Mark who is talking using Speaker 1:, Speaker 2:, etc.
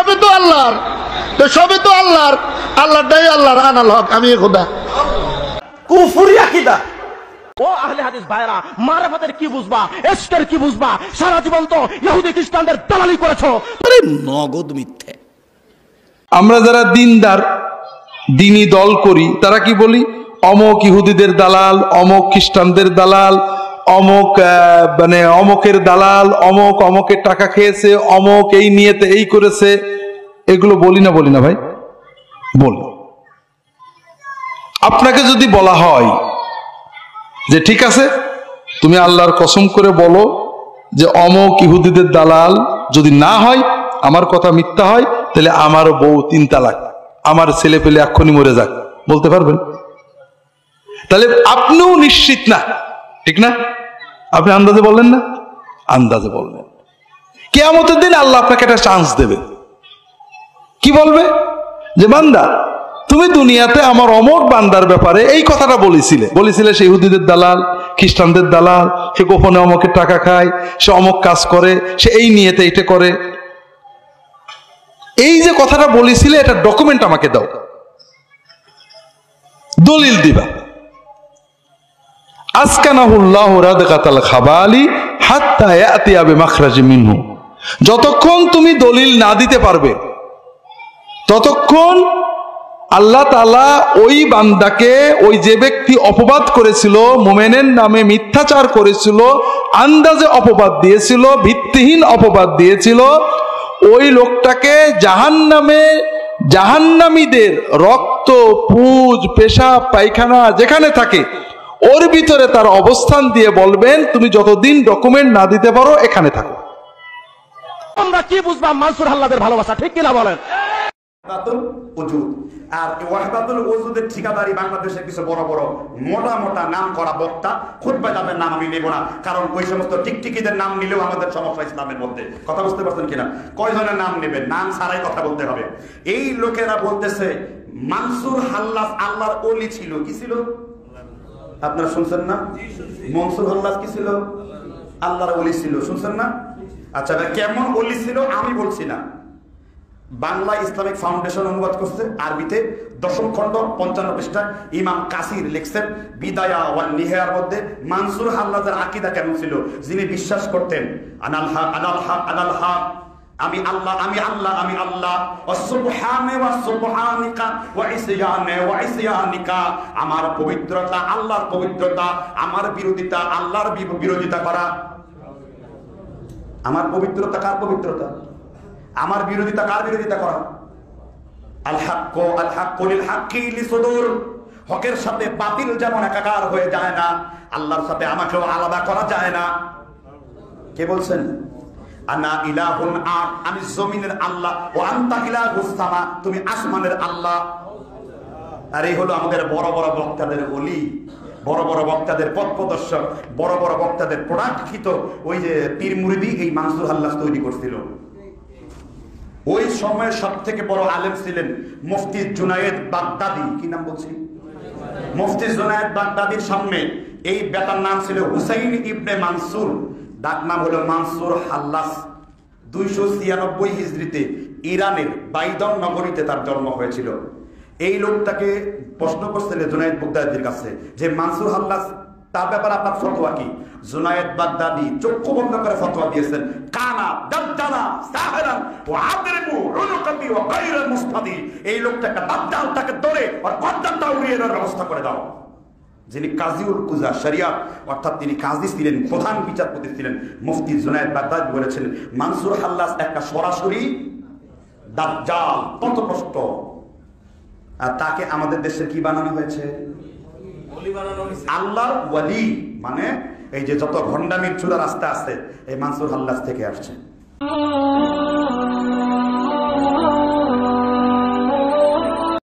Speaker 1: সবই তো আল্লাহর, তো সবই তো আল্লাহর, আল্লাহটাই আল্লাহর, আনাল হক, আমি খোদা।
Speaker 2: কুফরি আকীদা। ও আহলে হাদিস ভাইরা, মারিফাতের কি বুঝবা, ইশকের কি বুঝবা? সারা জীবন তো ইহুদি খ্রিস্টানদের দালালি করেছো।
Speaker 3: আরে নগদ মিথ্যে।
Speaker 4: আমরা যারা দিনদার দিনী দল করি তারা কি বলি? অমক ইহুদিদের দালাল, অমক খ্রিস্টানদের দালাল, অমক মানে অমকের দালাল, অমক অমকের টাকা খেয়েছে, অমক এই নিয়েতে এই করেছে। এগুলো বলি না বলি না ভাই? বলি। আপনাকে যদি বলা হয় যে ঠিক আছে তুমি আল্লাহর কসম করে বলো যে অমক ইহুদিদের দালাল, যদি না হয়, আমার কথা মিথ্যা হয়, তাহলে আমার বউ 3 তালাক, আমার ছেলে পেলে এক্ষুনি মরে যাক, বলতে পারবেন? তাহলে আপনিও নিশ্চিত না, ঠিক না? আপনি আন্দাজে বললেন না? আন্দাজে বললেন। কিয়ামতের দিন আল্লাহ আপনাকে একটা চান্স দেবে। কি বলবে? যে বান্দা, তুমি দুনিয়াতে আমার অমর বান্দার ব্যাপারে এই কথাটা বলেছিলে সে ইহুদিদের দালাল, খ্রিস্টানদের দালাল, সে গোপনে অমকের টাকা খায়, সে অমক কাজ করে, সে এই নিয়েতে এইটা করে। এই যে কথাটা বলেছিলে, এটা ডকুমেন্ট আমাকে দাও, দলিল দিবা। আসকানাহুল্লাহু রাদগাতাল খাবালি হাত্তা ইয়াতিয়া বিমাখরাজি মিনহু। যতক্ষণ তুমি দলিল না দিতে পারবে ততক্ষণ আল্লাহ তাআলা ওই বান্দাকে, ওই যে ব্যক্তি অপবাদ করেছিল, মুমিনের নামে মিথ্যাচার করেছিল, আন্দাজে অপবাদ দিয়েছিল, ভিত্তিহীন অপবাদ দিয়েছিল, ওই লোকটাকে জাহান্নামে, জাহান্নামীদের রক্ত, পুজ, পেশাব, পায়খানা যেখানে থাকে ওর ভিতরে তার অবস্থান দিয়ে বলবেন, তুমি যতদিন ডকুমেন্ট না দিতে পারো এখানে থাকো।
Speaker 2: আমরা কি বুঝবা মানসুর আল্লাহদের ভালোবাসা, ঠিক কিনা বলেন?
Speaker 5: আর ওয়াহদাতুল ওজুদের ঠিকাদারি বাংলাদেশের কিছু বড় বড় মোটা মোটা নাম করা বক্তা, খুতবা যাদের নাম আমি নেব না, কারণ ওই সমস্ত টিকটিকিদের নাম নিলেও আমাদের সমস্যা ইসলামের মধ্যে। কথা বুঝতে পারছেন কিনা? কয়জনের নাম নেবেন? নাম ছাড়াই কথা বলতে হবে। এই লোকেরা বলতেছে মানসুর হাল্লাস আল্লাহর ওলি ছিল। কি ছিল? আপনারা শুনছেন না? মনসুর হাল্লাস কি ছিল? আল্লাহর ওলি ছিল। শুনছেন না? আচ্ছা, কেমন ওলি ছিল আমি বলছি না, বাংলা ইসলামিক ফাউন্ডেশন অনুবাদ করছে আরবিতে, 10ম খণ্ড 55 পৃষ্ঠা ইমাম কাসির লিখছেন বিদায়া ওয়ান নিহায়ার মধ্যে মানসুর হাল্লাজের আকীদা কেমন ছিল। যিনি বিশ্বাস করতেন আনাল হক আনাল হক আনাল হক, আমি আল্লাহ, আমি আল্লাহ, আমি আল্লাহ, সুবহানে ওয়া সুবহানিকা ওয়া ইসয়ানে ওয়া ইসয়ানিকা, আমার পবিত্রতা আল্লাহর পবিত্রতা, আমার বিরোধিতা আল্লাহর বিরোধিতা করা। আমার পবিত্রতা কার পবিত্রতা? আমার বিরোধিতা কার বিরোধিতা করা? আল হাক্কু আল হাক্কু লিল হাক্কি লিসুদুর, হকের সাথে বাতিল যেমন একাকার হয়ে যায় না, আল্লাহর সাথে আমাকেও আলাদা করা যায় না। কে বলছেন? আনা ইলাহুন আদ, আমি জমিনের আল্লাহ, ও আনতা ইলাহুস সামা, তুমি আসমানের আল্লাহ। আর এই হলো আমাদের বড় বড় বক্তাদের ওলি, বড় বড় বক্তাদের পথ প্রদর্শক, বড় বড় বক্তাদের প্রোডাক্ট। ওই যে পীর মুরিদি এই মানসুর হাল্লাস তৈরি করছিল। ওই সময়ের সব থেকে বড় আলেম ছিলেন মুফতি জুনায়েদ বাগদাদি। কি নাম বলছি? মুফতি জুনায়েদ বাগদাদির সামনে এই বেটার নাম ছিল হুসাইন ইবনে মানসুর, ডাক নাম হলো মানসুর হাল্লাস। 296 হিজরিতে ইরানের বাইদন নগরীতে তার জন্ম হয়েছিল। এই লোকটাকে প্রশ্ন করছিল জুনায়েদ বাগদাদির কাছে যে মানসুর হাল্লাস, তার ব্যাপারে আপনার ফতোয়া কি? জুনায়েদ বাগদাদি চক্ষু বন্ধ করে ফতোয়া দিয়েছেন, কানা দাজ্জালা সাহিরান ওয়া আদরিবু উনুকাতি ওয়া গায়রা মুস্তাদি, এই লোকটাকে দাজ্জাল, তাকে ধরে আর গর্দানটা উড়িয়ে দেওয়ার ব্যবস্থা করে দাও। যিনি কাজীউল কুজা শরিয়াত, অর্থাৎ তিনি কাজী ছিলেন, প্রধান বিচারপতি ছিলেন, মুফতি জুনায়েদ বাগদাদি বলেছিলেন মানসুর হাল্লাস একটা সরাসরি দাজ্জাল, পথভ্রষ্ট। আর তাকে আমাদের দেশের কি বানানো হয়েছে? আল্লাহর ওয়ালি। মানে এই যে যত ভণ্ডামির চূড়া রাস্তা আছে এই মানসুর হাল্লাস থেকে আসছে।